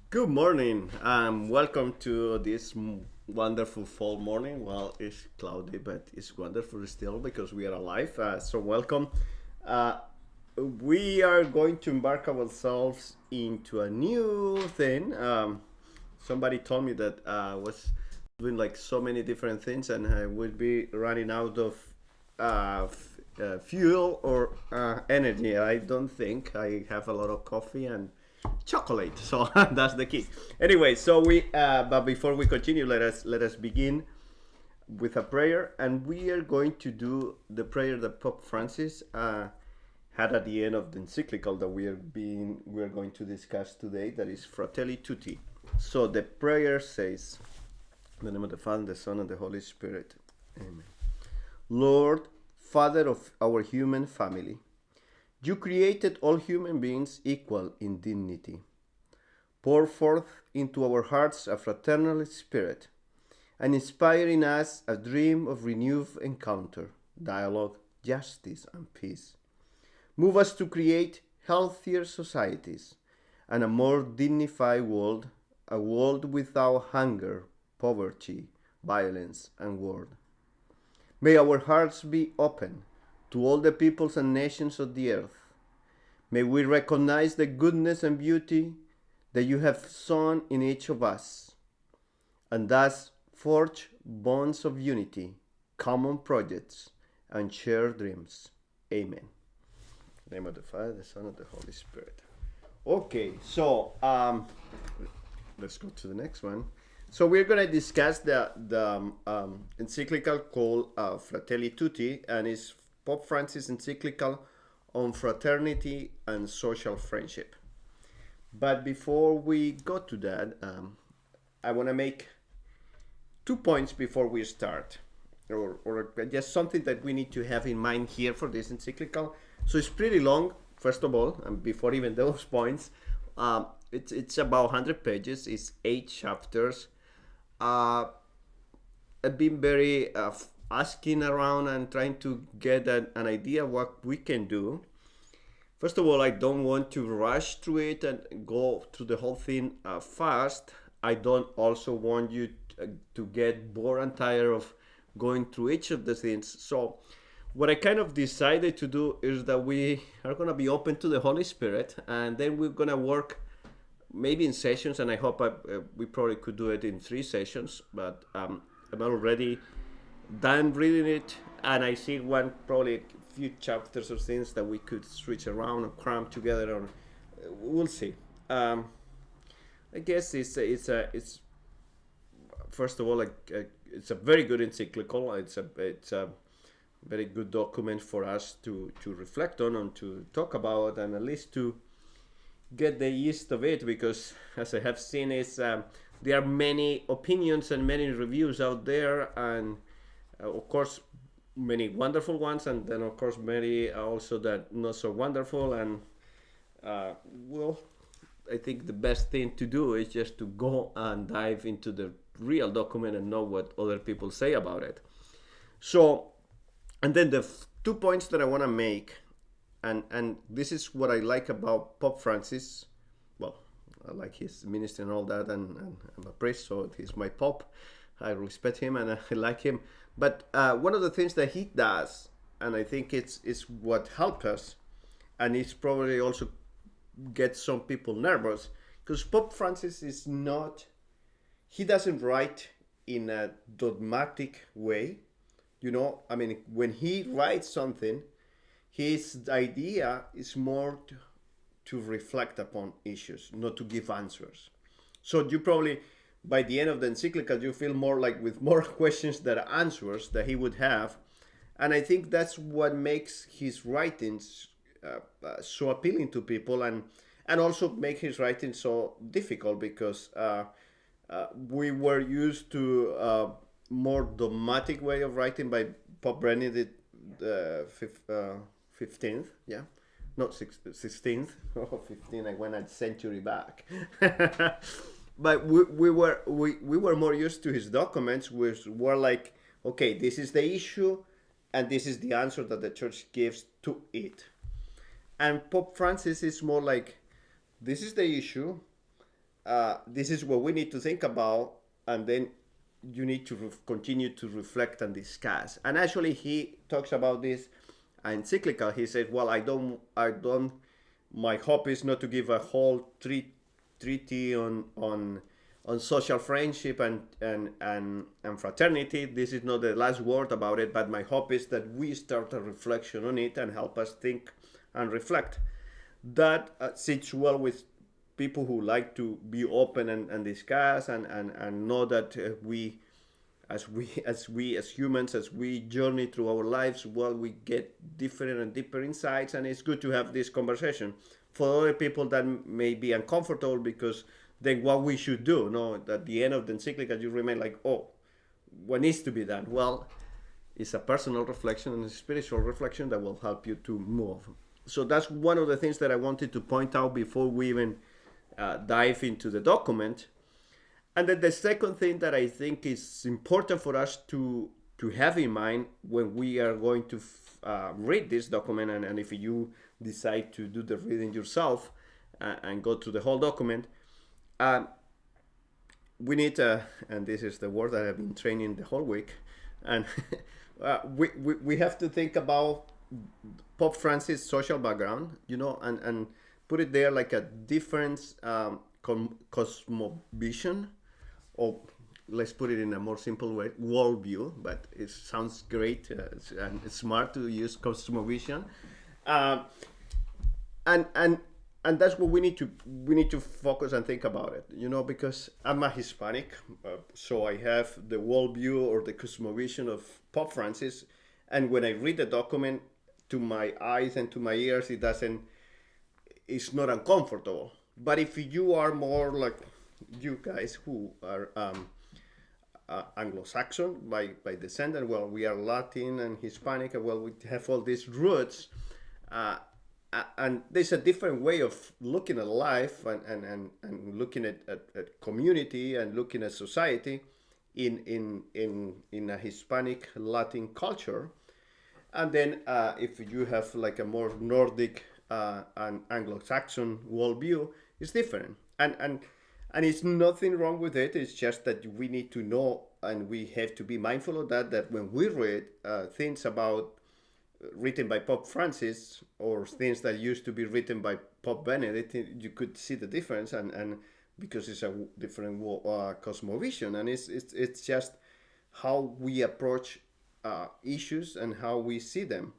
Good morning, and welcome to this wonderful fall morning. Well, it's cloudy, but it's wonderful still because we are alive. So, welcome. Uh, we are going to embark ourselves into a new thing. somebody told me that I was doing like so many different things, and I would be running out of fuel or energy. I don't think I have a lot of coffee and chocolate, so that's the key. Anyway, so but before we continue, let us begin with a prayer, and we are going to do the prayer that Pope Francis had at the end of the encyclical that we are going to discuss today. That is Fratelli Tutti. So the prayer says, in the name of the Father, the Son, and the Holy Spirit. Amen. Lord, Father of our human family, you created all human beings equal in dignity. Pour forth into our hearts a fraternal spirit, and inspire in us a dream of renewed encounter, dialogue, justice, and peace. Move us to create healthier societies and a more dignified world, a world without hunger, poverty, violence, and war. May our hearts be open to all the peoples and nations of the earth. May we recognize the goodness and beauty that you have sown in each of us, and thus forge bonds of unity, common projects, and shared dreams. Amen. In the name of the Father, the Son, and the Holy Spirit. Okay, so let's go to the next one. So we're going to discuss the encyclical called Fratelli Tutti, and it's Pope Francis' encyclical on fraternity and social friendship. But before we go to that, I want to make 2 points before we start, or just something that we need to have in mind here for this encyclical. So it's pretty long, first of all, and before even those points, it's about 100 pages. It's 8 chapters. I've been very asking around and trying to get an idea what we can do. First of all, I don't want to rush through it and go through the whole thing fast. I don't also want you to get bored and tired of going through each of the things. So what I kind of decided to do is that we are going to be open to the Holy Spirit, and then we're going to work maybe in sessions, and I hope we probably could do it in 3 sessions, but I'm already done reading it, and I see probably a few chapters or things that we could switch around or cram together, or we'll see. I guess it's first of all it's a very good encyclical. It's a very good document for us to reflect on and to talk about, and at least to get the gist of it, because as I have seen there are many opinions and many reviews out there, and of course many wonderful ones, and then of course many also that not so wonderful, and well, I think the best thing to do is just to go and dive into the real document and know what other people say about it. So, and then the 2 points that I want to make, and this is what I like about Pope Francis. Well, I like his ministry and all that, and I'm a priest, so he's my Pope. I respect him and I like him. But one of the things that he does, and I think it's what helps us, and it's probably also gets some people nervous, because Pope Francis he doesn't write in a dogmatic way. I mean, when he writes something, his idea is more to reflect upon issues, not to give answers. So you probably, by the end of the encyclical, you feel more like with more questions than answers that he would have. And I think that's what makes his writings so appealing to people, and also make his writing so difficult, because we were used to more dogmatic way of writing by Pope Benedict the 15th, yeah, not 16th. Oh, 15, I went a century back. But we were more used to his documents, which were like, okay, this is the issue, and this is the answer that the church gives to it. And Pope Francis is more like, this is the issue, this is what we need to think about, and then you need to continue to reflect and discuss. And actually, he talks about this encyclical. He said, well, my hope is not to give a whole treaty on on social friendship and fraternity. This is not the last word about it, but my hope is that we start a reflection on it and help us think and reflect. That sits well with people who like to be open and discuss and know that as humans, as we journey through our lives, well, we get different and deeper insights, and it's good to have this conversation. For other people that may be uncomfortable, because then what we should do, no, at the end of the encyclical, you remain like, oh, what needs to be done? Well, it's a personal reflection and a spiritual reflection that will help you to move. So that's one of the things that I wanted to point out before we even dive into the document. And then the second thing that I think is important for us to have in mind when we are going to read this document, and if you decide to do the reading yourself and go through the whole document, we need, and this is the word that I've been training the whole week, and we have to think about Pope Francis' social background, and put it there like a different cosmovision, or let's put it in a more simple way, worldview, but it sounds great and it's smart to use cosmovision, and that's what we need to focus and think about it, because I'm a Hispanic, so I have the worldview or the cosmovision of Pope Francis, and when I read the document, to my eyes and to my ears, it's not uncomfortable. But if you are more like you guys who are Anglo-Saxon by descent, and well, we are Latin and Hispanic, and well, we have all these roots, and there's a different way of looking at life and looking at community and looking at society in a Hispanic Latin culture. And then if you have like a more Nordic and Anglo-Saxon worldview, it's different. And it's nothing wrong with it. It's just that we need to know, and we have to be mindful of that when we read things about written by Pope Francis or things that used to be written by Pope Benedict, you could see the difference, and because it's a different cosmovision, and it's just how we approach issues and how we see them.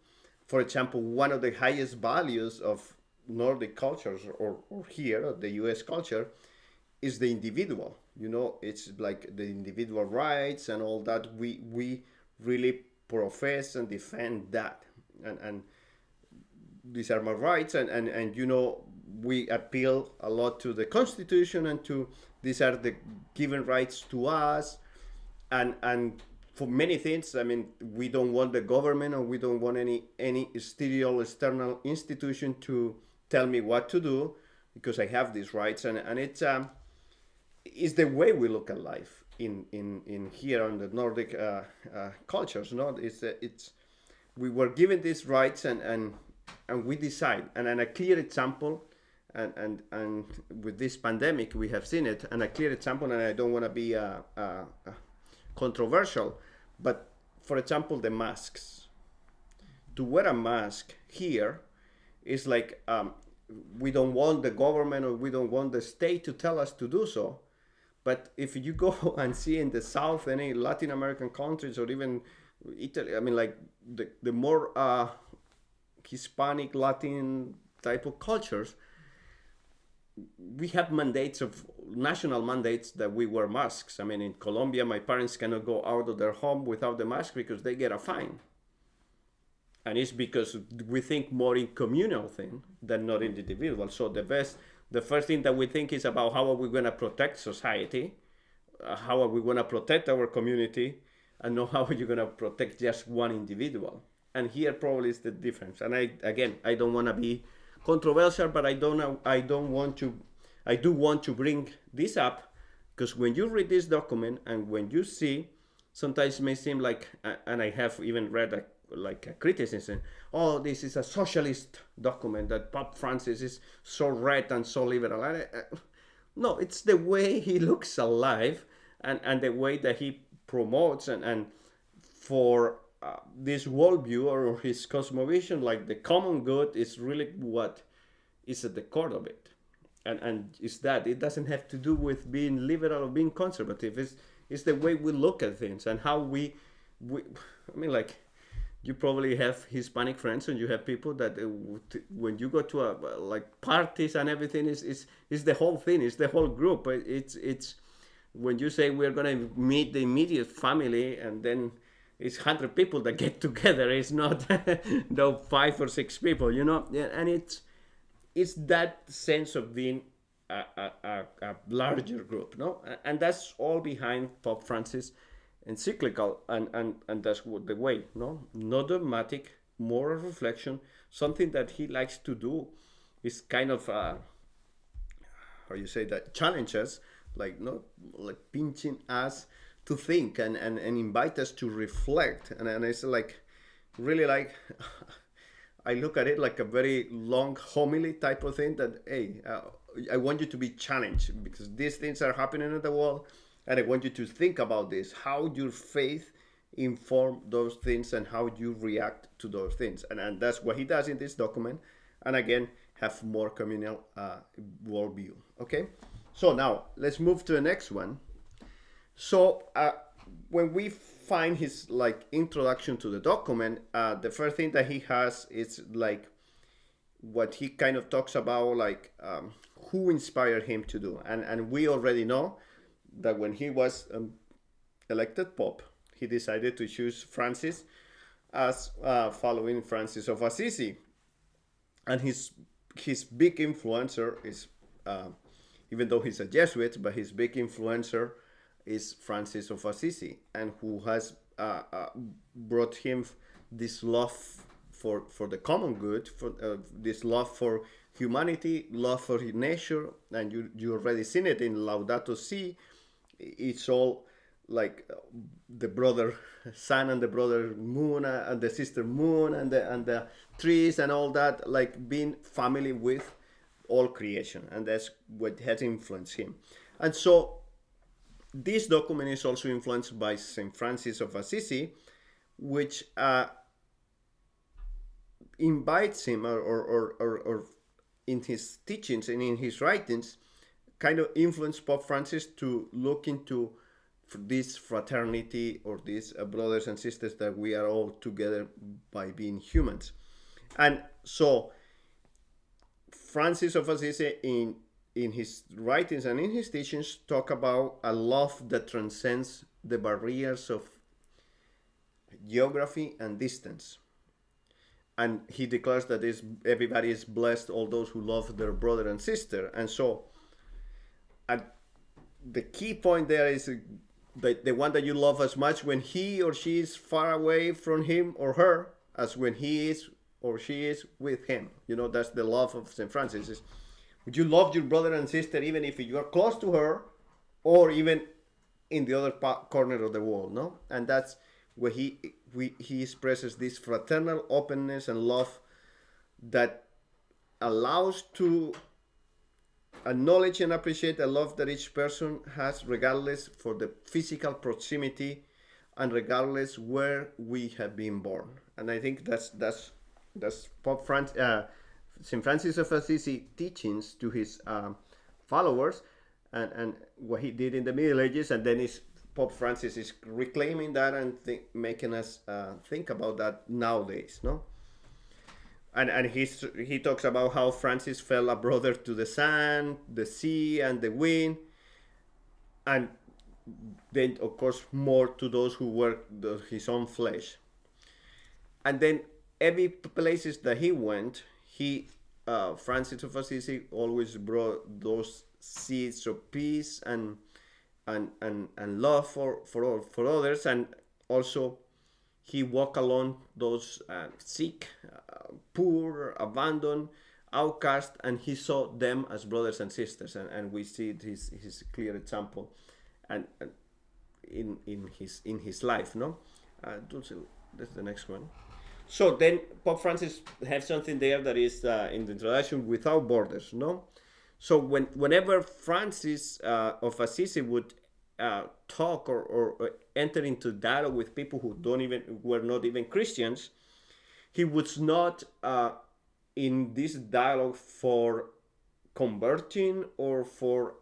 For example, one of the highest values of Nordic cultures, or here, the US culture, is the individual. It's like the individual rights and all that. We really profess and defend that. And these are my rights, and we appeal a lot to the Constitution and to these are the given rights to us, and for many things, I mean, we don't want the government, or we don't want any external institution to tell me what to do, because I have these rights, and it's the way we look at life in here on the Nordic cultures. It's we were given these rights, and we decide. And a clear example, and with this pandemic we have seen it, and a clear example, and I don't want to be controversial, but for example, the masks. To wear a mask here is like we don't want the government, or we don't want the state to tell us to do so. But if you go and see in the South, any Latin American countries, or even Italy, I mean, like the more Hispanic, Latin type of cultures, we have national mandates that we wear masks. I mean, in Colombia, my parents cannot go out of their home without the mask because they get a fine. And it's because we think more in communal thing than not in the individual. So the first thing that we think is about how are we going to protect society, how are we going to protect our community, and not how are you going to protect just one individual. And here probably is the difference. And I don't want to be controversial, but I do want to bring this up, because when you read this document and when you see, sometimes it may seem like, and I have even read a criticism, oh, this is a socialist document, that Pope Francis is so red and so liberal. No, it's the way he looks alive, and the way that he promotes, and for this worldview or his cosmovision, like the common good is really what is at the core of it. and it's that it doesn't have to do with being liberal or being conservative. It's the way we look at things and how we I mean, like, you probably have Hispanic friends, and you have people that when you go to like parties and everything, is the whole thing, it's the whole group. It's when you say we're gonna meet the immediate family, and then it's 100 people that get together. It's not no 5 or 6 people, Yeah, and it's that sense of being a larger group, no? And that's all behind Pope Francis Encyclical, and that's what the way, no? Not dogmatic, moral reflection, something that he likes to do is kind of, how you say that, challenge us, like, not like pinching us to think, and invite us to reflect. And it's like, really like, I look at it like a very long homily type of thing that, hey, I want you to be challenged because these things are happening in the world, and I want you to think about this, how your faith inform those things and how you react to those things. And that's what he does in this document. And again, have more communal worldview. Okay, so now let's move to the next one. So when we find his like introduction to the document, the first thing that he has is like what he kind of talks about, like who inspired him to do. And we already know that when he was elected Pope, he decided to choose Francis as following Francis of Assisi. And his big influencer is, even though he's a Jesuit, but his big influencer is Francis of Assisi, and who has brought him this love for the common good, for this love for humanity, love for nature. And you already seen it in Laudato Si. It's all like the brother sun and the brother moon and the sister moon and the trees and all that, like being family with all creation. And that's what has influenced him. And so this document is also influenced by St. Francis of Assisi, which invites him, or in his teachings and in his writings, kind of influenced Pope Francis to look into this fraternity, or these brothers and sisters that we are all together by being humans. And so Francis of Assisi in his writings and in his teachings talk about a love that transcends the barriers of geography and distance. And he declares that everybody is blessed, all those who love their brother and sister. And so the key point there is the one that you love as much when he or she is far away from him or her as when he is or she is with him. That's the love of St. Francis. Would you love your brother and sister even if you are close to her, or even in the other corner of the world, no? And that's where he expresses this fraternal openness and love that allows to acknowledge and appreciate the love that each person has, regardless for the physical proximity and regardless where we have been born. And I think that's Pope St. Francis of Assisi teachings to his followers, and what he did in the Middle Ages, and then Pope Francis is reclaiming that and making us think about that nowadays, no? And he talks about how Francis felt a brother to the sun, the sea, and the wind, and then of course more to those who were his own flesh. And then every places that he went, Francis of Assisi always brought those seeds of peace and love for others, and also he walked along those sick, poor, abandoned, outcast, and he saw them as brothers and sisters, and we see his clear example, and in his life, no. That's the next one. So then Pope Francis has something there that is in the introduction, without borders, no? So whenever Francis of Assisi would talk or enter into dialogue with people who were not even Christians, he was not in this dialogue for converting or for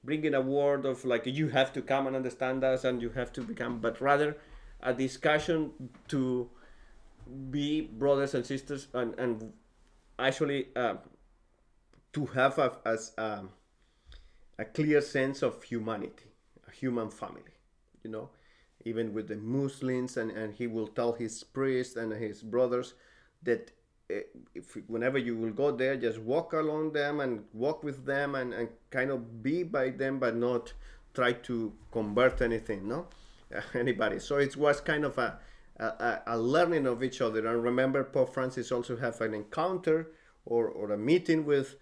bringing a word of like you have to come and understand us and you have to become, but rather a discussion to be brothers and sisters and actually to have a clear sense of humanity, a human family, you know, even with the Muslims, and he will tell his priests and his brothers that if whenever you will go there, just walk along them and walk with them and kind of be by them, but not try to convert anything, no, anybody. So it was kind of a learning of each other. And remember, Pope Francis also have an encounter or a meeting with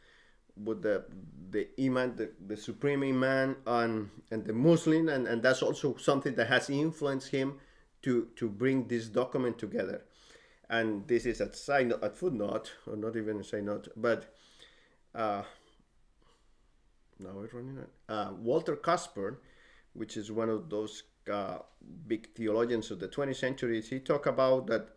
the imam, the supreme imam, and the Muslim, and that's also something that has influenced him to bring this document together. And this is a footnote, or not even a side note, but now we're running out. Walter Casper, which is one of those big theologians of the 20th century, he talked about that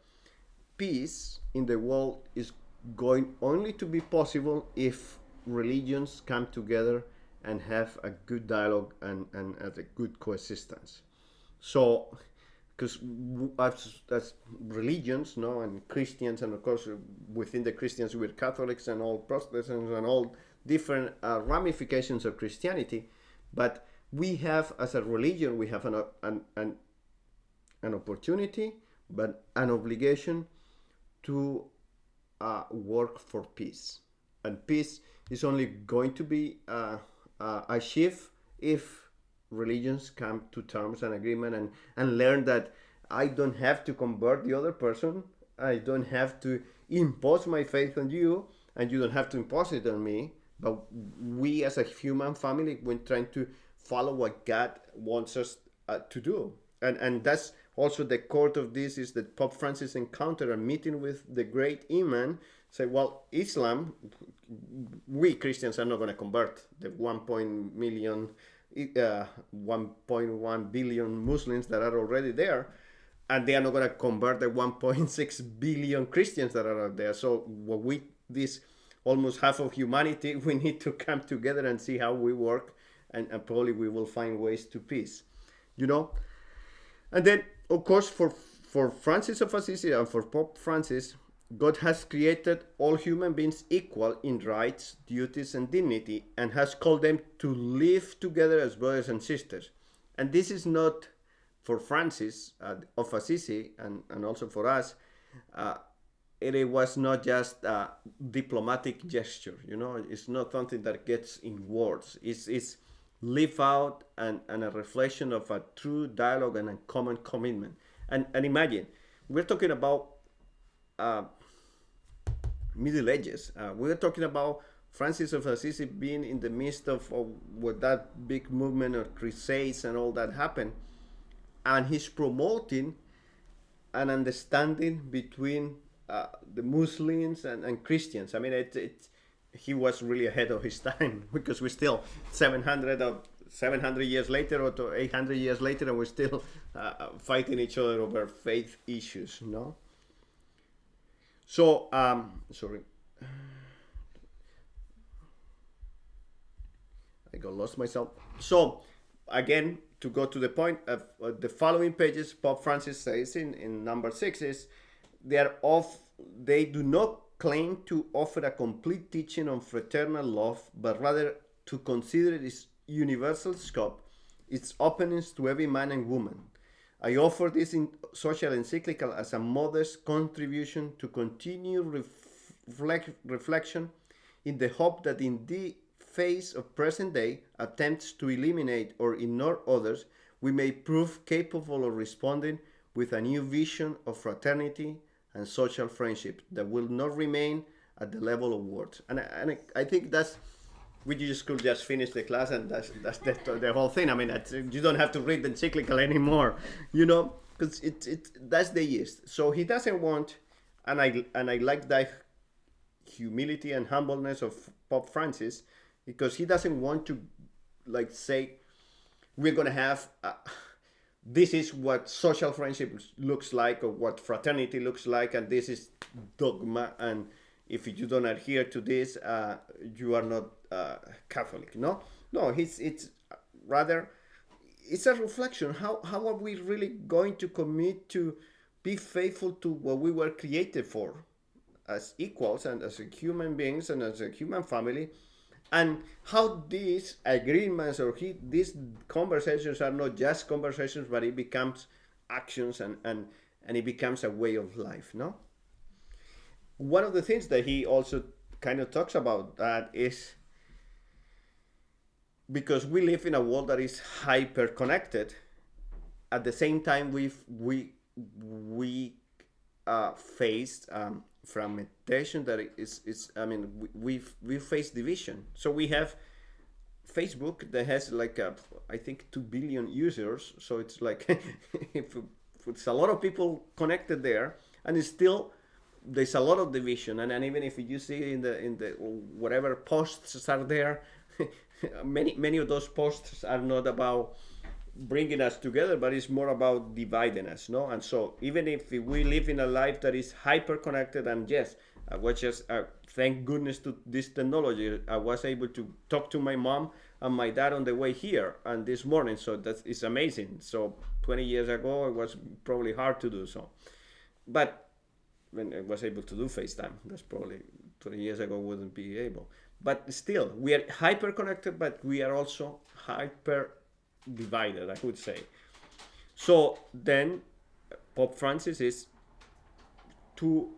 peace in the world is going only to be possible if religions come together and have a good dialogue and a good coexistence. So, because as religions, no, and Christians, and of course within the Christians we're Catholics and all Protestants and all different ramifications of Christianity, but we have, as a religion, we have an opportunity, but an obligation to work for peace. And peace is only going to be achieved if religions come to terms and agreement and learn that I don't have to convert the other person. I don't have to impose my faith on you, and you don't have to impose it on me. But we as a human family, we're trying to follow what God wants us to do. And that's also the core of this, is that Pope Francis encountered a meeting with the great imam, say, well, Islam, we Christians are not going to convert the 1.1 billion Muslims that are already there, and they are not going to convert the 1.6 billion Christians that are out there. So what this almost half of humanity, we need to come together and see how we work, and probably we will find ways to peace, you know. And then, of course, for Francis of Assisi and for Pope Francis, God has created all human beings equal in rights, duties, and dignity, and has called them to live together as brothers and sisters. And this is not, for Francis of Assisi, and also for us, it was not just a diplomatic gesture, you know. It's not something that gets in words. It's live out and a reflection of a true dialogue and a common commitment. And imagine, we're talking about Middle Ages. We're talking about Francis of Assisi being in the midst of what that big movement of crusades and all that happened. And he's promoting an understanding between the Muslims and Christians. I mean, he was really ahead of his time, because we're still 700 years later or 800 years later, and we're still fighting each other over faith issues, you know. So, sorry, I got lost myself. So, again, to go to the point of the following pages, Pope Francis says in number 6 is they do not claim to offer a complete teaching on fraternal love, but rather to consider its universal scope, its openness to every man and woman. I offer this social encyclical as a modest contribution to continue reflection, in the hope that in the face of present day attempts to eliminate or ignore others, we may prove capable of responding with a new vision of fraternity and social friendship that will not remain at the level of words. And I think that's, we just could just finish the class, and that's the whole thing. I mean, you don't have to read the encyclical anymore, you know, because that's the gist. So he doesn't want, and I like that humility and humbleness of Pope Francis, because he doesn't want to like say we're gonna have this is what social friendship looks like, or what fraternity looks like, and this is dogma, and if you don't adhere to this, you are not Catholic. No, no, it's rather it's a reflection. How are we really going to commit to be faithful to what we were created for, as equals and as a human beings and as a human family, and how these agreements or these conversations are not just conversations, but it becomes actions and it becomes a way of life. No, one of the things that he also kind of talks about that is because we live in a world that is hyper connected. At the same time, we faced fragmentation that is I mean we face division. So we have Facebook that has like I think 2 billion users. So it's like if it's a lot of people connected there, and it's still there's a lot of division. And even if you see in the whatever posts are there, many of those posts are not about bringing us together, but it's more about dividing us, no? And so even if we live in a life that is hyper connected, and yes, I was just thank goodness to this technology, I was able to talk to my mom and my dad on the way here and this morning, so that is amazing. So 20 years ago it was probably hard to do so, but when I was able to do FaceTime, that's probably 20 years ago wouldn't be able. But still, we are hyper connected, but we are also hyper divided, I would say. So then Pope Francis is to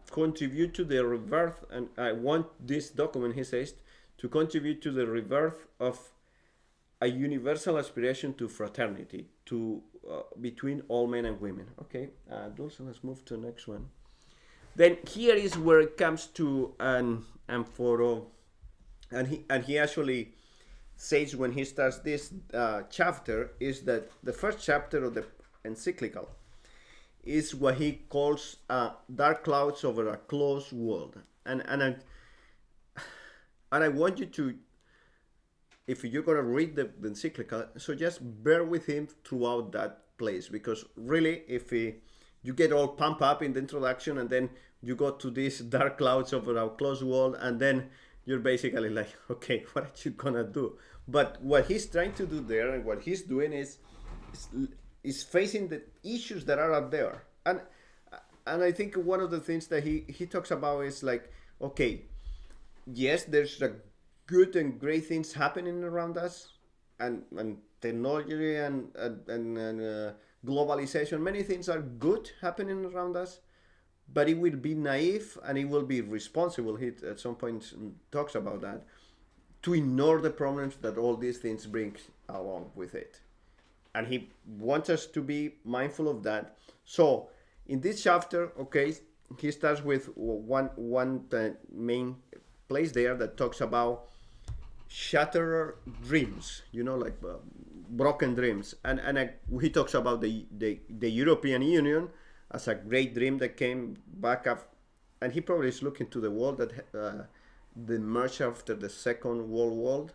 contribute to the rebirth, and I want this document, he says, to contribute to the rebirth of a universal aspiration to fraternity, to between all men and women. Okay, Dulce, let's move to the next one. Then here is where it comes to and he actually says when he starts this chapter is that the first chapter of the Encyclical is what he calls dark clouds over a closed world, and I want you to, if you're going to read the Encyclical, so just bear with him throughout that place, because really if you get all pumped up in the introduction and then you go to these dark clouds over our closed world, and then you're basically like, okay, what are you gonna do? But what he's trying to do there, and what he's doing is facing the issues that are out there. And I think one of the things that he talks about is like, okay, yes, there's a good and great things happening around us, and technology and globalization, many things are good happening around us, but it will be naive and it will be responsible. He at some point talks about that, to ignore the problems that all these things bring along with it. And he wants us to be mindful of that. So in this chapter, okay, he starts with one main place there that talks about shattered dreams, like broken dreams. And he talks about the European Union as a great dream that came back up, and he probably is looking to the world that the merge after the Second World War,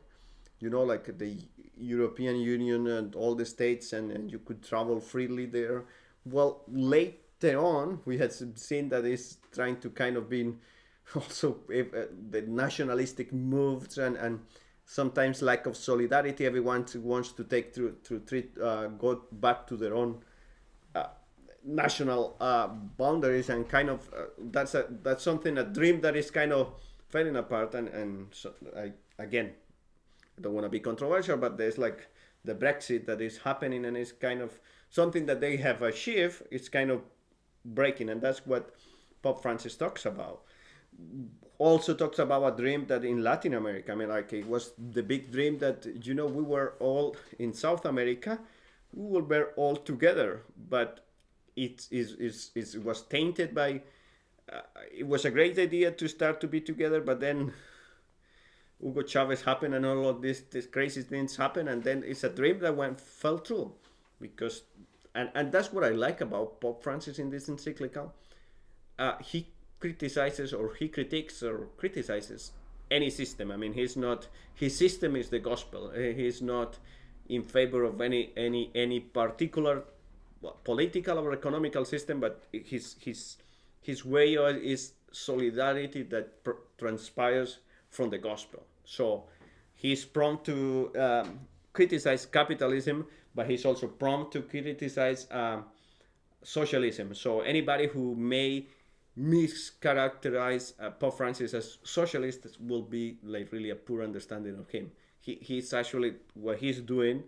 like the European Union and all the states, and you could travel freely there. Well, later on, we had seen that it's trying to kind of be also the nationalistic moves and sometimes lack of solidarity. Everyone wants to take go back to their own national boundaries, and kind of that's something, a dream that is kind of falling apart. And so I don't want to be controversial, but there's like the Brexit that is happening, and it's kind of something that they have achieved. It's kind of breaking, and that's what Pope Francis talks about. Also talks about a dream that in Latin America, I mean, like it was the big dream that we were all in South America, we were all together, but it was tainted by. It was a great idea to start to be together, but then Hugo Chavez happened, and all of these crazy things happened, and then it's a dream that fell through, because and that's what I like about Pope Francis in this encyclical. He criticizes or he critiques or criticizes any system. I mean, his system is the gospel. He's not in favor of any particular political or economical system, but his way is solidarity that transpires from the gospel. So he's prompt to criticize capitalism, but he's also prompt to criticize socialism. So anybody who may mischaracterize Pope Francis as socialist will be like really a poor understanding of him. He's actually, what he's doing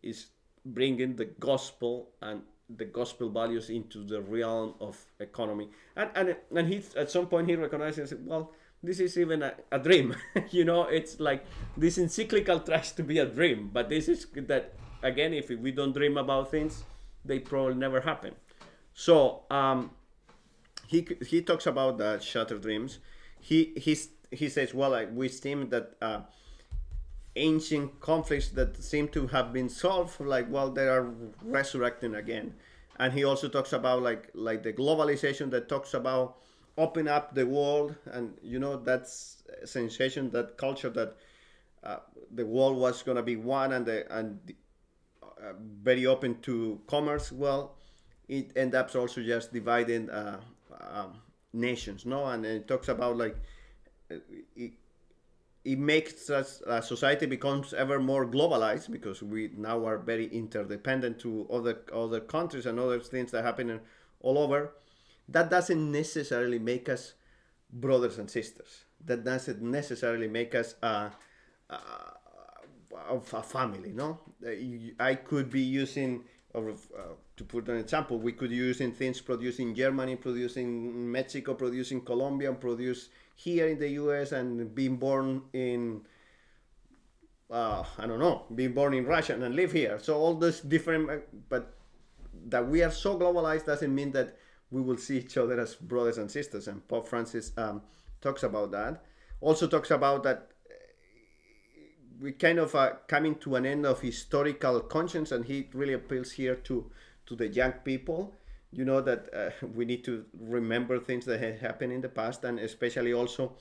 is bringing the gospel and the gospel values into the realm of economy. And he, at some point, he recognizes, well, this is even a dream. It's like this encyclical tries to be a dream, but this is that, again, if we don't dream about things, they probably never happen. So he talks about the shattered dreams. He says, well, like, we esteem that ancient conflicts that seem to have been solved, like, well, they are resurrecting again. And he also talks about like the globalization that talks about open up the world, and that's a sensation, that culture that the world was going to be one, and very open to commerce. Well, it ends up also just dividing nations, no? And it talks about like it makes us society becomes ever more globalized, because we now are very interdependent to other countries and other things that happen all over. That doesn't necessarily make us brothers and sisters. That doesn't necessarily make us a family. No, I could be using, or to put an example, we could use in things produced in Germany, produced in Mexico, produced in Colombia, and produced here in the US, and being born in I don't know, being born in Russia and live here. So all those different, but that we are so globalized doesn't mean that we will see each other as brothers and sisters. And Pope Francis talks about that. Also talks about that we kind of coming to an end of historical conscience, and he really appeals here to the young people. That we need to remember things that have happened in the past, and especially also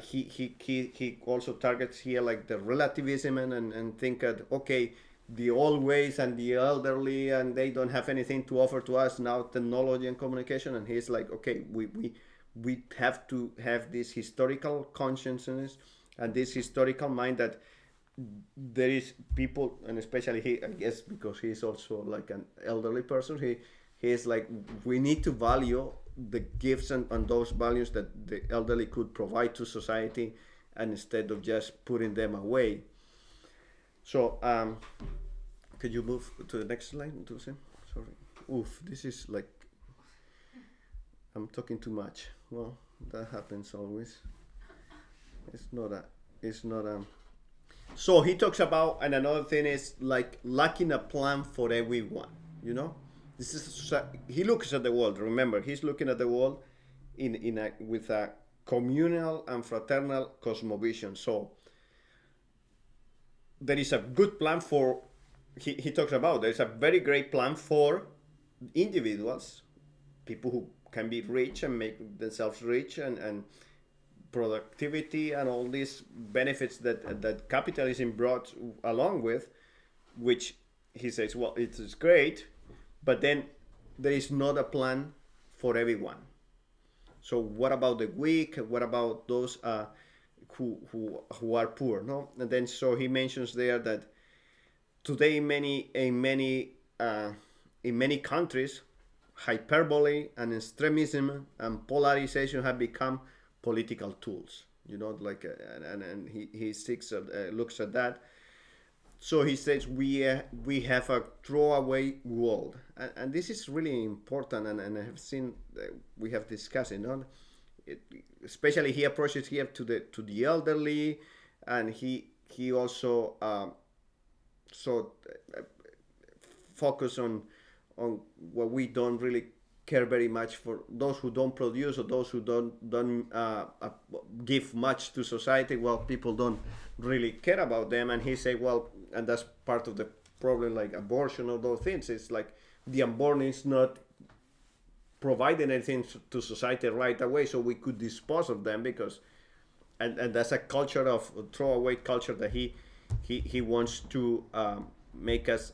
he also targets here like the relativism and think that, okay, the old ways and the elderly, and they don't have anything to offer to us now, technology and communication. And he's like, okay, we have to have this historical consciousness and this historical mind that there is people, and especially he, I guess, because he's also like an elderly person, he's like, we need to value the gifts and those values that the elderly could provide to society, and instead of just putting them away. So could you move to the next slide? Sorry. Oof, this is like, I'm talking too much. Well, that happens always. It's not a so he talks about, and another thing is like lacking a plan for everyone. This is, he looks at the world. Remember, he's looking at the world with a communal and fraternal cosmovision. So there is a good plan for, he talks about, there is a very great plan for individuals, people who can be rich and make themselves rich, and productivity and all these benefits that capitalism brought along with, which he says, well, it is great, but then there is not a plan for everyone. So what about the weak? What about those who are poor? No, and then so he mentions there that today in many countries, hyperbole and extremism and polarization have become political tools. Like and he looks at that. So he says we have a throwaway world, and this is really important, and I have seen we have discussed it, especially he approaches here to the elderly, and he also focus on what we don't really care very much for, those who don't produce, or those who don't give much to society. Well, people don't really care about them, and he say, well, and that's part of the problem, like abortion or those things. It's like the unborn is not providing anything to society right away, so we could dispose of them, because and that's a culture of throwaway culture that he wants to make us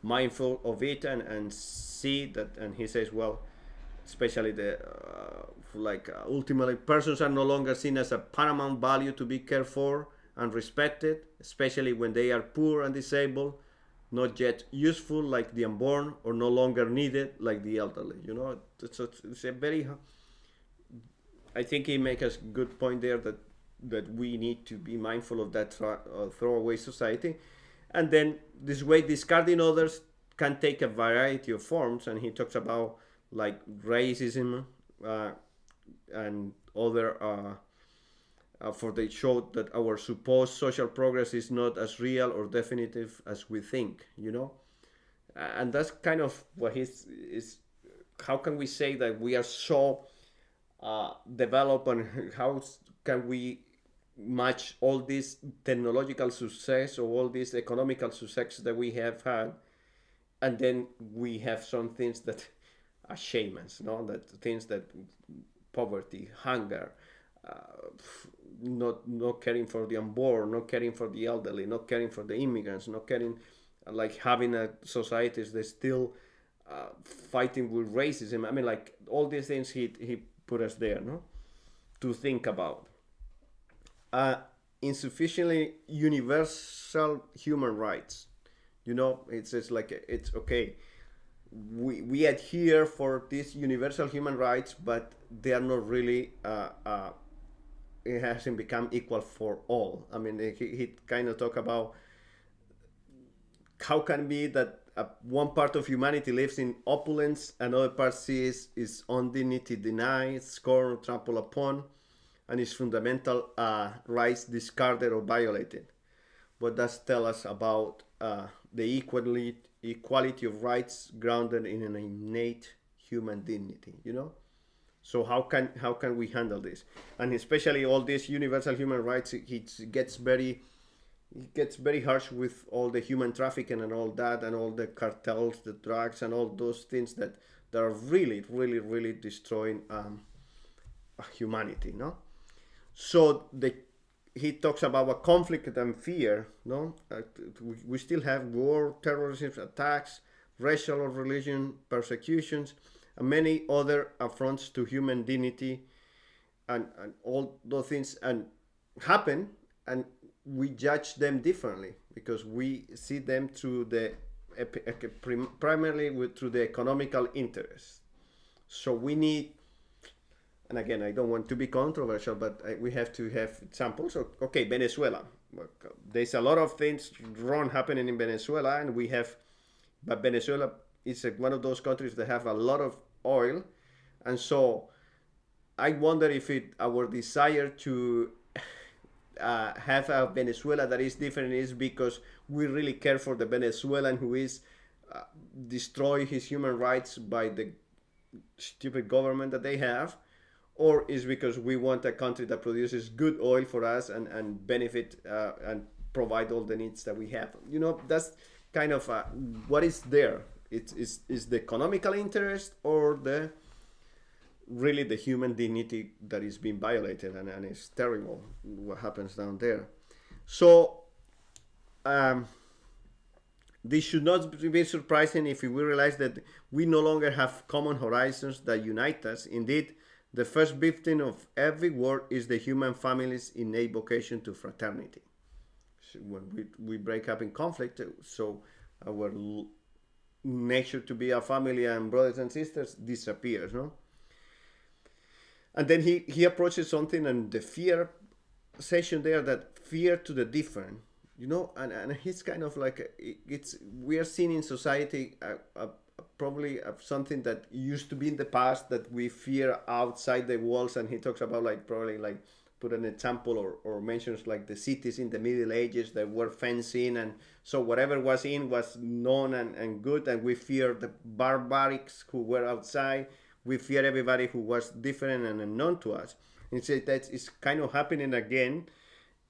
mindful of it, and see that. And he says, well, especially the ultimately persons are no longer seen as a paramount value to be cared for and respected, especially when they are poor and disabled, not yet useful like the unborn, or no longer needed like the elderly. You know, it's a very, I think he makes a good point there that we need to be mindful of that throwaway society. And then this way, discarding others can take a variety of forms, and he talks about like racism and other for they showed that our supposed social progress is not as real or definitive as we think, you know. And that's kind of what he's is. How can we say that we are so developed, and how can we match all this technological success or all this economical success that we have had, and then we have some things that are shame us, no? That things that poverty, hunger, not caring for the unborn, not caring for the elderly, not caring for the immigrants, not caring, like having a societies that still fighting with racism. I mean, like all these things he put us there, no, to think about. Insufficiently universal human rights. You know, it's like it's okay. We adhere for these universal human rights, but they are not really. It hasn't become equal for all. I mean, he kind of talk about how can it be that one part of humanity lives in opulence, another part sees its own dignity denied, scorned, trampled upon, and its fundamental rights discarded or violated. What does tell us about the equality of rights grounded in an innate human dignity? You know. So how can we handle this? And especially all these universal human rights, it gets very harsh with all the human trafficking and all that, and all the cartels, the drugs, and all those things that are really, really, really destroying humanity. No. So he talks about a conflict and fear. No, we still have war, terrorism attacks, racial or religion persecutions, and many other affronts to human dignity, and all those things and happen, and we judge them differently because we see them through the primarily through the economical interest. So we need, and again, I don't want to be controversial, but we have to have examples. Okay, Venezuela. There's a lot of things wrong happening in Venezuela, and but Venezuela is one of those countries that have a lot of oil, and so I wonder if our desire to have a Venezuela that is different is because we really care for the Venezuelan who is destroy his human rights by the stupid government that they have, or is because we want a country that produces good oil for us and benefit and provide all the needs that we have. You know, that's kind of what is there. Is the economical interest or the really the human dignity that is being violated, and it's terrible what happens down there. So this should not be surprising if we realize that we no longer have common horizons that unite us. Indeed, the first victim of every war is the human family's innate vocation to fraternity. So when we break up in conflict, so our nature to be a family and brothers and sisters disappears, no? And then he approaches something in the fear session there, that fear to the different, you know, and he's kind of like, we are seeing in society probably something that used to be in the past that we fear outside the walls, and he talks about like probably like put an example or mentions like the cities in the Middle Ages that were fenced in, and so whatever was in was known and good, and we fear the barbarics who were outside. We fear everybody who was different and unknown to us. And so that is kind of happening again,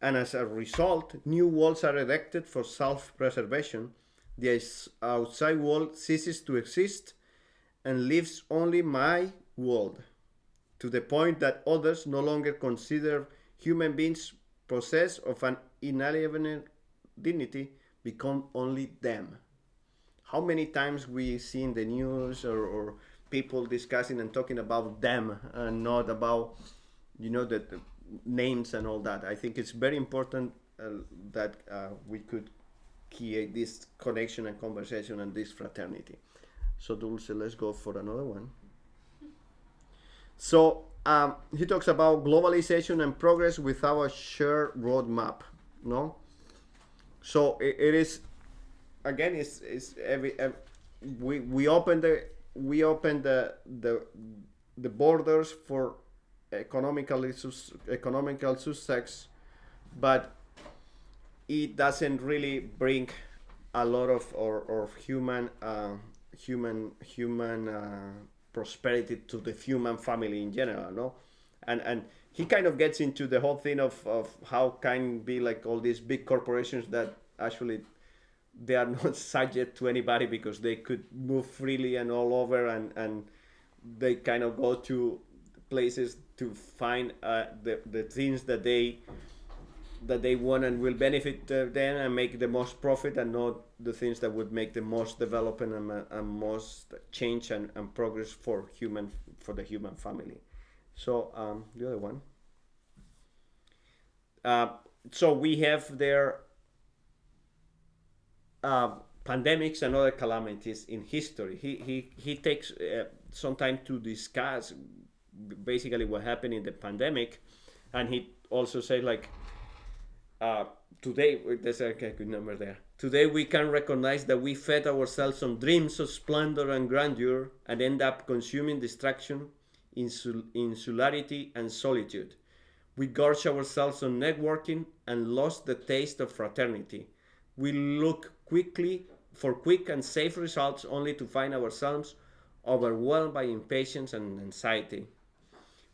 and as a result, new walls are erected for self-preservation. The outside wall ceases to exist and leaves only my world, to the point that others no longer consider human beings possessed of an inalienable dignity, become only them. How many times we see in the news or people discussing and talking about them and not about, the names and all that. I think it's very important that we could create this connection and conversation and this fraternity. So Dulce, let's go for another one. So he talks about globalization and progress without a shared roadmap. No, so it is again. It's we open the borders for economical success, but it doesn't really bring a lot of or human prosperity to the human family in general, no? And he kind of gets into the whole thing of how can be like all these big corporations that actually they are not subject to anybody because they could move freely and all over, and they kind of go to places to find the things that they want and will benefit them and make the most profit, and not the things that would make the most development and most change and progress for the human family. So the other one. So we have there pandemics and other calamities in history. He takes some time to discuss basically what happened in the pandemic, and he also said like today, there's a good number there. Today we can recognize that we fed ourselves on dreams of splendor and grandeur and end up consuming distraction, insularity, and solitude. We gorge ourselves on networking and lost the taste of fraternity. We look quickly for quick and safe results only to find ourselves overwhelmed by impatience and anxiety.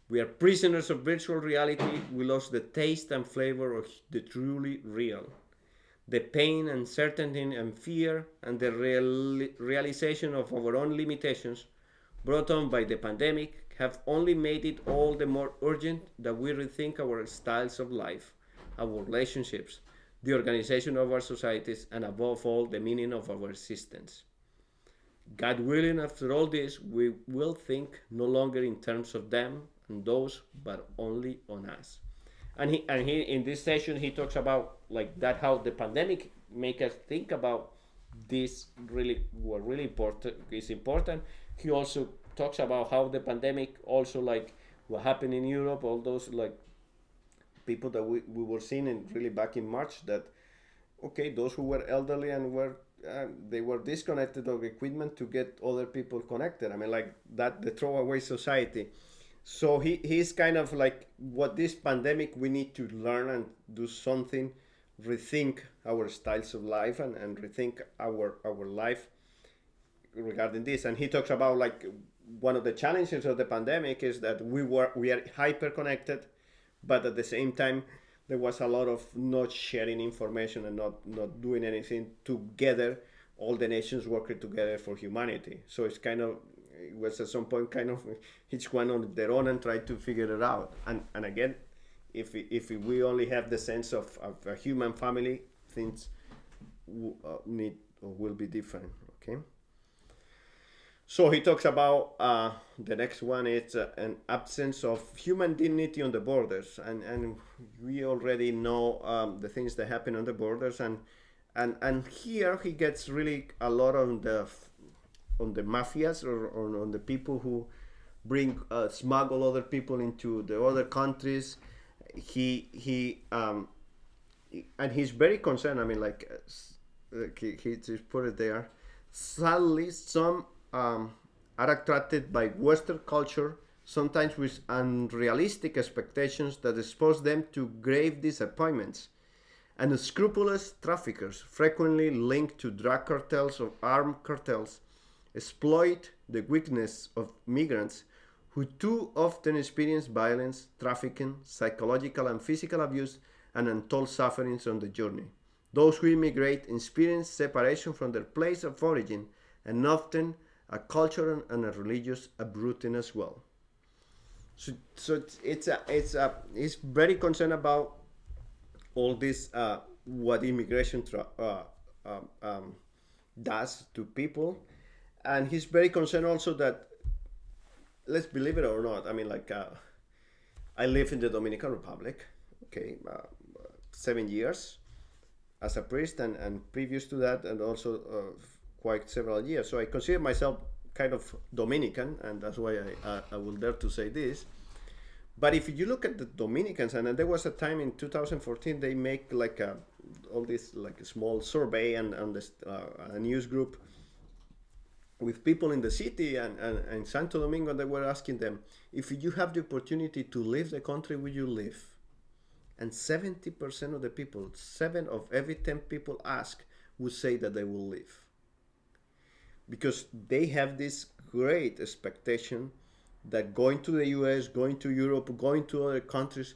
We are prisoners of virtual reality. We lost the taste and flavor of the truly real. The pain, uncertainty, and fear, and the realization of our own limitations brought on by the pandemic have only made it all the more urgent that we rethink our styles of life, our relationships, the organization of our societies, and above all, the meaning of our existence. God willing, after all this, we will think no longer in terms of them and those, but only on us. And he in this session he talks about like that, how the pandemic make us think about this really what really important is important. He also talks about how the pandemic also like what happened in Europe, all those like people that we were seeing in really back in March, that okay, those who were elderly and were they were disconnected of equipment to get other people connected. I mean, like that, the throwaway society. So he's kind of like what this pandemic we need to learn and do something, rethink our styles of life and rethink our life regarding this. And he talks about like one of the challenges of the pandemic is that we are hyper connected, but at the same time there was a lot of not sharing information and not doing anything together, all the nations working together for humanity. So it's kind of, it was at some point kind of each one on their own and try to figure it out. And again, if we only have the sense of a human family, things need or will be different. Okay. So he talks about the next one is an absence of human dignity on the borders, and we already know the things that happen on the borders, and here he gets really a lot on the mafias or on the people who bring smuggle other people into the other countries. He and he's very concerned. I mean, like he just put it there. Sadly, some are attracted by Western culture, sometimes with unrealistic expectations that expose them to grave disappointments. And scrupulous traffickers, frequently linked to drug cartels or armed cartels, exploit the weakness of migrants who too often experience violence, trafficking, psychological and physical abuse, and untold sufferings on the journey. Those who immigrate experience separation from their place of origin and often a cultural and a religious uprooting as well. So it's very concerned about all this what immigration does to people, and he's very concerned also that let's believe it or not. I mean, like I live in the Dominican Republic. Okay, 7 years as a priest, and previous to that, and also quite several years. So I consider myself kind of Dominican, and that's why I will dare to say this. But if you look at the Dominicans, and there was a time in 2014 they make like all this like a small survey and this a news group with people in the city and Santo Domingo. They were asking them, if you have the opportunity to leave the country, will you leave? And 70% of the people, 7 of every 10 people asked, would say that they will leave, because they have this great expectation that going to the US, going to Europe, going to other countries,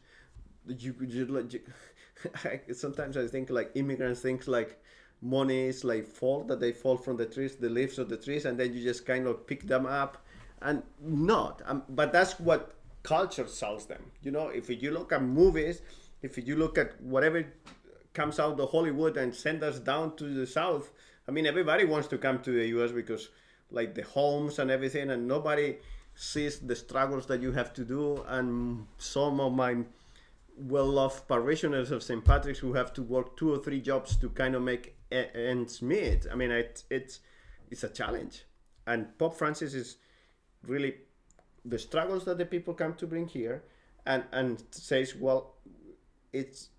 sometimes I think like immigrants think like money is like that they fall from the trees, the leaves of the trees, and then you just kind of pick them up, and not. But that's what culture sells them. You know, if you look at movies, if you look at whatever comes out of Hollywood and send us down to the South, I mean, everybody wants to come to the US because like the homes and everything, and nobody sees the struggles that you have to do. And some of my well-loved parishioners of St. Patrick's who have to work 2 or 3 jobs to kind of make ends meet. I mean, it's a challenge. And Pope Francis is really the struggles that the people come to bring here, and says, well, it's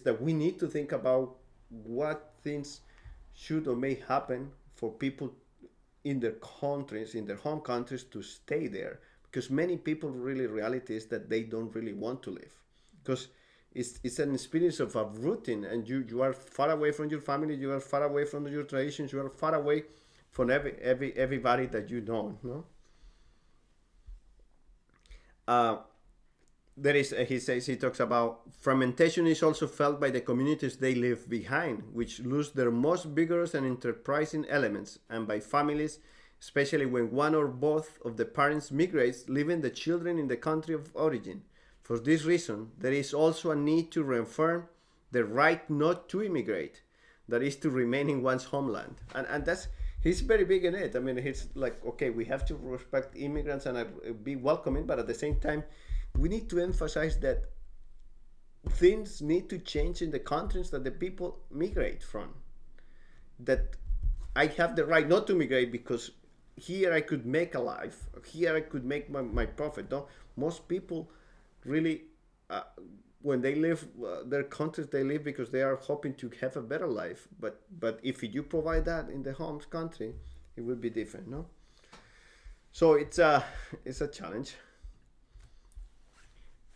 that we need to think about what things should or may happen for people in their countries, in their home countries, to stay there, because many people really, reality is that they don't really want to live, because it's an experience of a routine, and you are far away from your family, you are far away from your traditions, you are far away from everybody that you know. No. There is, he talks about fragmentation is also felt by the communities they leave behind, which lose their most vigorous and enterprising elements, and by families, especially when one or both of the parents migrates, leaving the children in the country of origin. For this reason, there is also a need to reaffirm the right not to immigrate, that is to remain in one's homeland. And that's, he's very big in it. I mean, he's like, okay, we have to respect immigrants and be welcoming, but at the same time, we need to emphasize that things need to change in the countries that the people migrate from. That I have the right not to migrate because here I could make a life, here I could make my profit. No, most people really, when they leave their countries, they live because they are hoping to have a better life. But if you provide that in the home country, it will be different. No, so it's a challenge.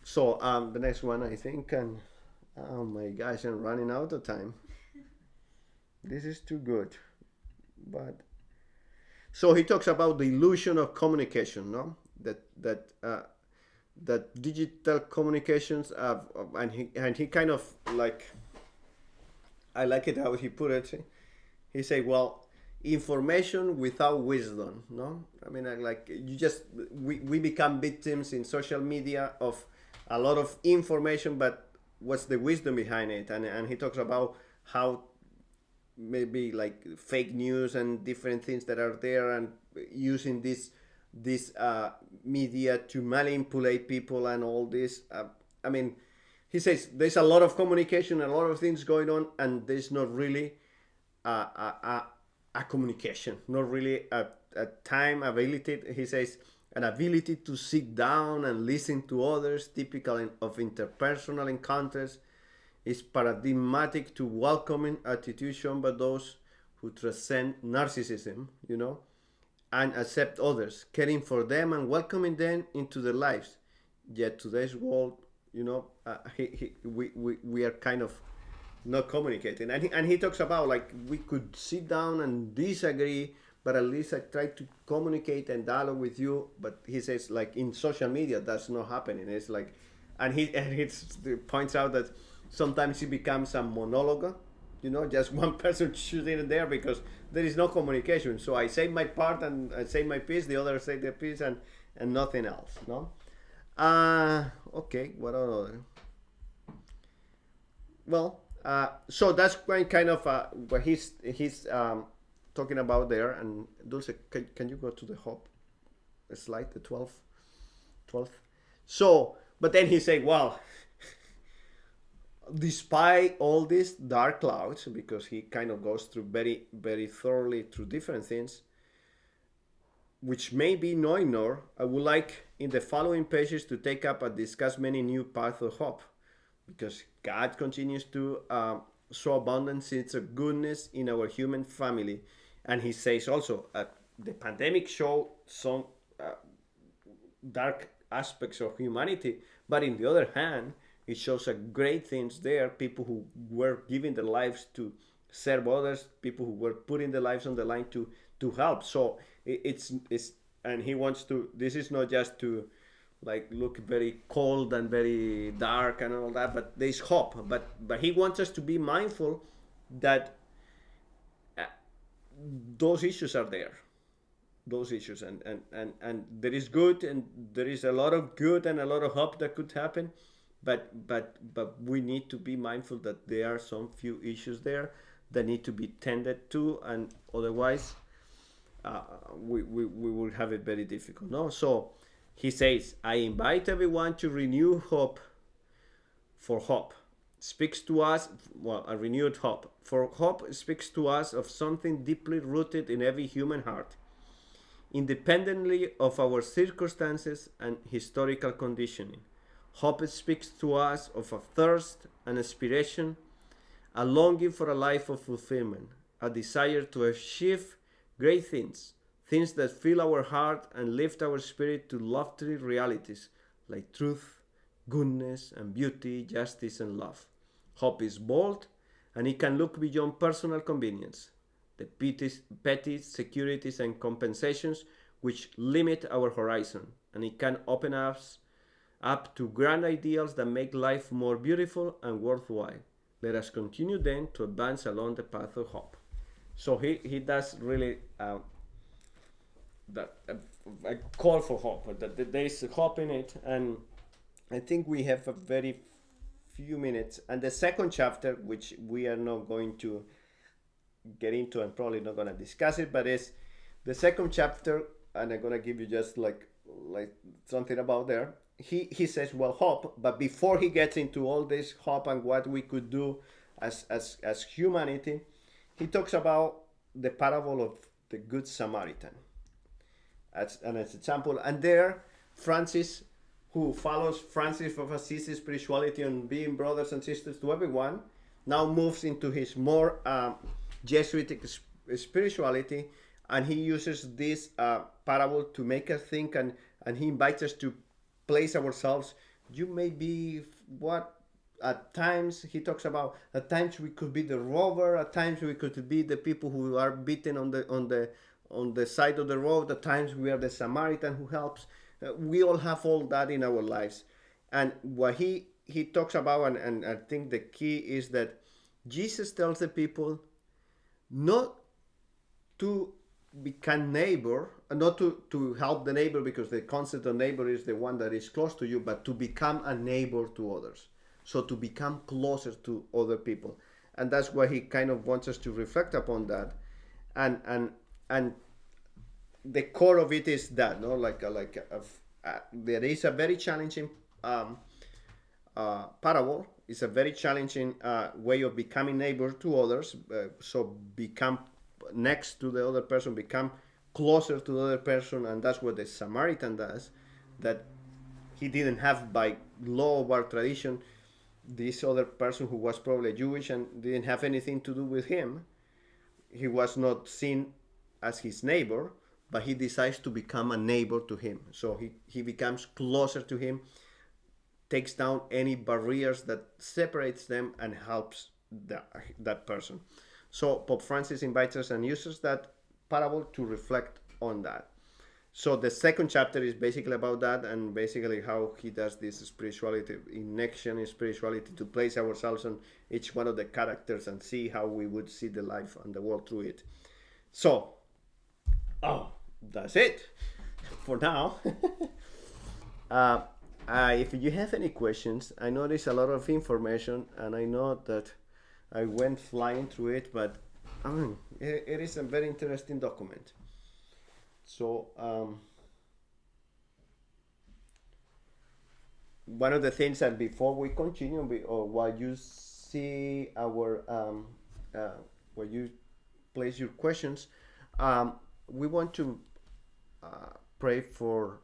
So the next one, I think, and oh my gosh, I'm running out of time. This is too good. But so he talks about the illusion of communication, no? That digital communications and he kind of like, I like it how he put it. He said, well, information without wisdom, no? I mean, like we become victims in social media of a lot of information, but what's the wisdom behind it? And he talks about how maybe like fake news and different things that are there, and using this media to manipulate people and all this. I mean, he says there's a lot of communication, a lot of things going on, and there's not really a communication, not really a time ability. He says an ability to sit down and listen to others, typical of interpersonal encounters, is paradigmatic to welcoming attitude shown by those who transcend narcissism, you know, and accept others, caring for them and welcoming them into their lives. Yet today's world, you know, we are kind of not communicating. And he talks about like we could sit down and disagree, but at least I try to communicate and dialogue with you. But he says like in social media that's not happening. It's like, and he points out that sometimes it becomes a monologue, you know, just one person shooting there because there is no communication. So I say my part and I say my piece, the other say their piece, and nothing else, no? Okay, what other? Well, so that's kind of what he's talking about there. And Dulce, can you go to the slide, the 12th? 12th. So, but then he said, well, despite all these dark clouds, because he kind of goes through very, very thoroughly through different things, which may be no ignore, I would like in the following pages to take up and discuss many new paths of hope, because God continues to show abundance, it's a goodness in our human family, and He says also the pandemic showed some dark aspects of humanity, but in the other hand, it shows a great things there. People who were giving their lives to serve others, people who were putting their lives on the line to help. So it's and he wants to. This is not just to like look very cold and very dark and all that, but there's hope. But he wants us to be mindful that those issues are there, those issues, and there is good, and there is a lot of good and a lot of hope that could happen, but we need to be mindful that there are some few issues there that need to be tended to, and otherwise we will have it very difficult. No, so he says, I invite everyone to renew hope, for hope speaks to us, well, a renewed hope, for hope speaks to us of something deeply rooted in every human heart, independently of our circumstances and historical conditioning. Hope speaks to us of a thirst, an aspiration, a longing for a life of fulfillment, a desire to achieve great things, things that fill our heart and lift our spirit to lofty realities like truth, goodness and beauty, justice and love. Hope is bold, and it can look beyond personal convenience, the petty securities and compensations which limit our horizon, and it can open us up to grand ideals that make life more beautiful and worthwhile. Let us continue then to advance along the path of hope. So he does really a call for hope, that there is hope in it, and I think we have a very few minutes. And the second chapter, which we are not going to get into and probably not going to discuss it, but it's the second chapter, and I'm going to give you just like something about there. He says, well, hope, but before he gets into all this hope and what we could do as humanity, he talks about the parable of the Good Samaritan as an example. And there, Francis, who follows Francis of Assisi spirituality and being brothers and sisters to everyone, now moves into his more Jesuitic spirituality, and he uses this parable to make us think, and he invites us to place ourselves. You may be what at times he talks about. At times we could be the rover. At times we could be the people who are beaten on the side of the road. At times we are the Samaritan who helps. We all have all that in our lives, and what he talks about, and I think the key is that Jesus tells the people not to become neighbor, not to help the neighbor, because the concept of neighbor is the one that is close to you, but to become a neighbor to others. So to become closer to other people, and that's why he kind of wants us to reflect upon that, and the core of it is that, no, there is a very challenging parable. It's a very challenging way of becoming neighbor to others. So become next to the other person, become closer to the other person, and that's what the Samaritan does. That he didn't have by law or tradition. This other person who was probably Jewish and didn't have anything to do with him. He was not seen as his neighbor, but he decides to become a neighbor to him. So he becomes closer to him, takes down any barriers that separates them, and helps that person. So Pope Francis invites us and uses that parable to reflect on that. So the second chapter is basically about that, and basically how he does this spirituality, injection in spirituality, to place ourselves on each one of the characters and see how we would see the life and the world through it. So, that's it for now. If you have any questions, I know there's a lot of information, and I know that I went flying through it, but it is a very interesting document. So one of the things that before we continue, or while you see our where you place your questions, we want to pray for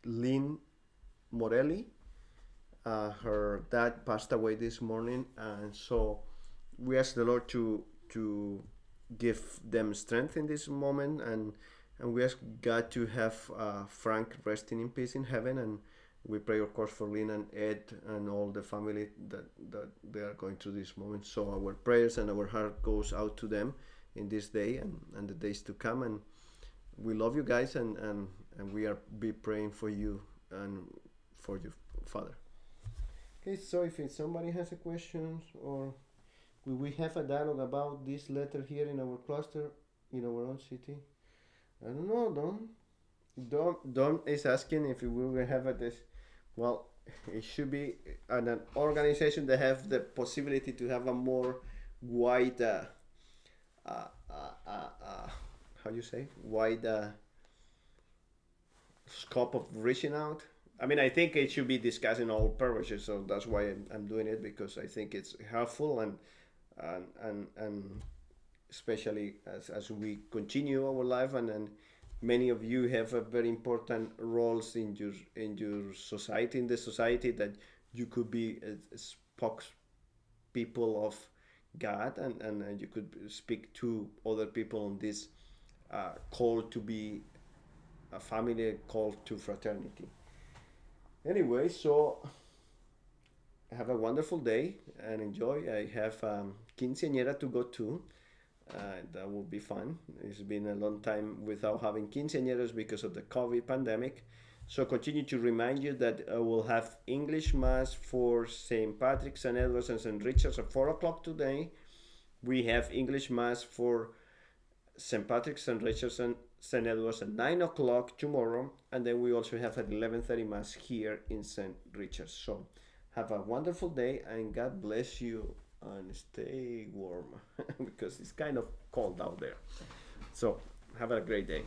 Lynn Morelli. Her dad passed away this morning, and so we ask the Lord to give them strength in this moment, and we ask God to have Frank resting in peace in heaven, and we pray, of course, for Lynn and Ed and all the family that they are going through this moment. So our prayers and our heart goes out to them in this day and the days to come, and we love you guys, and we are be praying for you and for your father. Okay, so if somebody has a question, or will we have a dialogue about this letter here in our cluster, in our own city? I don't know, Don is asking if we will have this. Well, it should be an organization that have the possibility to have a more wide, how you say, wide scope of reaching out. I mean, I think it should be discussed in all purposes, so that's why I'm doing it, because I think it's helpful, and especially as we continue our life, and many of you have a very important roles in your society, in the society, that you could be a spokespeople of God, and you could speak to other people on this call to be a family, call to fraternity. Anyway, so have a wonderful day and enjoy. I have quinceañera to go to. That will be fun. It's been a long time without having quinceañeras because of the COVID pandemic. So continue to remind you that we'll have English Mass for St. Patrick, St. Edwards, and St. Richard's at 4 o'clock today. We have English Mass for St. Patrick, St. Richard's, and St. Edwards at 9 o'clock tomorrow. And then we also have at 11:30 Mass here in St. Richard's. So have a wonderful day, and God bless you, and stay warm because it's kind of cold out there. So have a great day.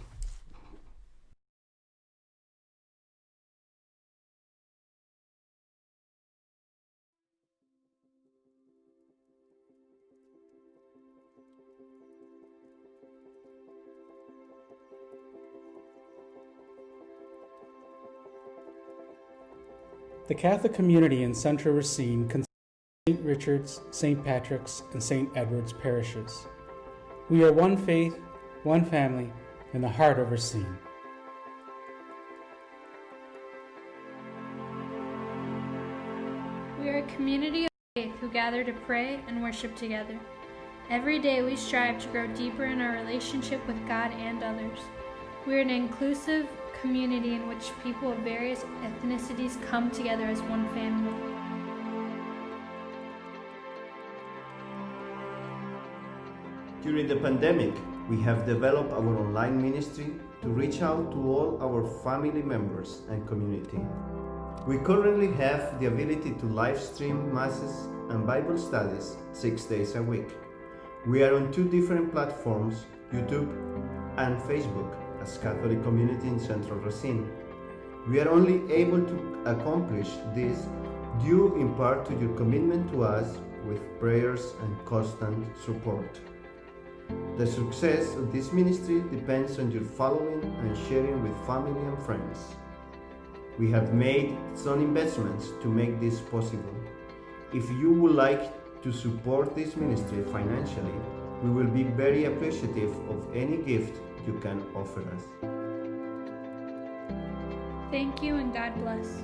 The Catholic community in Central Racine consists of St. Richard's, St. Patrick's, and St. Edward's parishes. We are one faith, one family, in the heart of Racine. We are a community of faith who gather to pray and worship together. Every day we strive to grow deeper in our relationship with God and others. We are an inclusive community in which people of various ethnicities come together as one family. During the pandemic, we have developed our online ministry to reach out to all our family members and community. We currently have the ability to live stream masses and Bible studies 6 days a week. We are on 2 different platforms, YouTube and Facebook, as Catholic Community in Central Racine. We are only able to accomplish this due in part to your commitment to us with prayers and constant support. The success of this ministry depends on your following and sharing with family and friends. We have made some investments to make this possible. If you would like to support this ministry financially, we will be very appreciative of any gift you can offer us. Thank you and God bless.